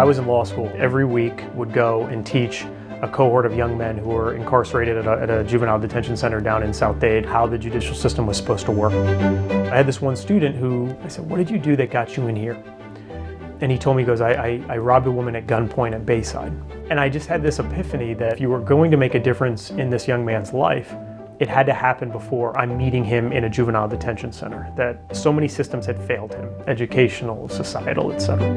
I was in law school, every week would go and teach a cohort of young men who were incarcerated at a juvenile detention center down in South Dade how the judicial system was supposed to work. I had this one student who, I said, "What did you do that got you in here?" And he told me, he goes, I robbed a woman at gunpoint at Bayside. And I just had this epiphany that if you were going to make a difference in this young man's life, it had to happen before I'm meeting him in a juvenile detention center, that so many systems had failed him, educational, societal, etc.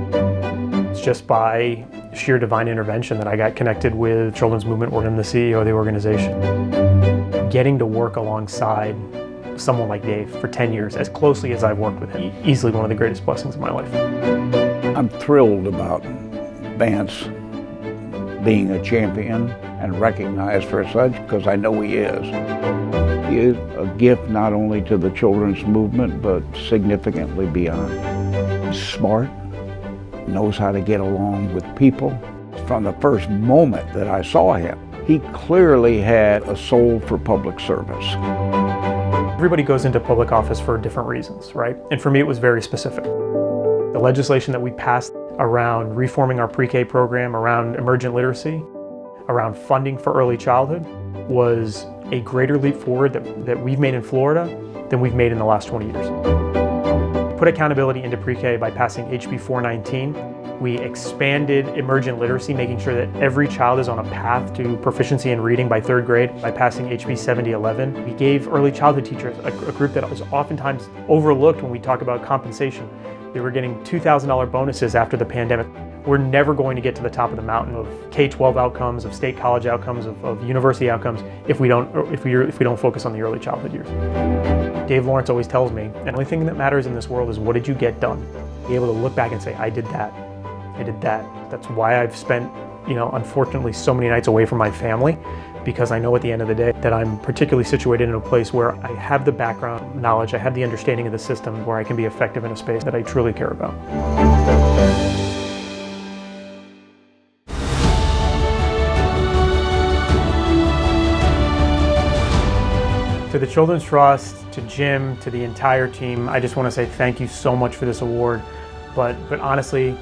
It's just by sheer divine intervention that I got connected with Children's Movement and the CEO of the organization. Getting to work alongside someone like Dave for 10 years, as closely as I've worked with him, easily one of the greatest blessings of my life. I'm thrilled about Vance being a champion and recognized for such, because I know he is. He is a gift not only to the children's movement, but significantly beyond. He's smart, knows how to get along with people. From the first moment that I saw him, he clearly had a soul for public service. Everybody goes into public office for different reasons, right? And for me, it was very specific. The legislation that we passed around reforming our pre-K program, around emergent literacy, around funding for early childhood, was a greater leap forward that we've made in Florida than we've made in the last 20 years. Put accountability into pre-K by passing HB 419. We expanded emergent literacy, making sure that every child is on a path to proficiency in reading by 3rd grade by passing HB 7011. We gave early childhood teachers, a group that was oftentimes overlooked when we talk about compensation. They were getting $2,000 bonuses after the pandemic. We're never going to get to the top of the mountain of K-12 outcomes, of state college outcomes, of university outcomes if we don't focus on the early childhood years. Dave Lawrence always tells me, the only thing that matters in this world is what did you get done? Be able to look back and say, I did that. I did that. That's why I've spent, unfortunately, so many nights away from my family, because I know at the end of the day that I'm particularly situated in a place where I have the background knowledge, I have the understanding of the system where I can be effective in a space that I truly care about. To the Children's Trust, to Jim, to the entire team, I just want to say thank you so much for this award. But honestly,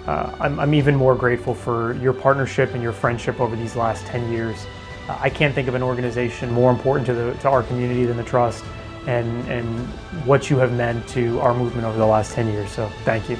I'm even more grateful for your partnership and your friendship over these last 10 years. I can't think of an organization more important to our community than the Trust, and what you have meant to our movement over the last 10 years. So thank you.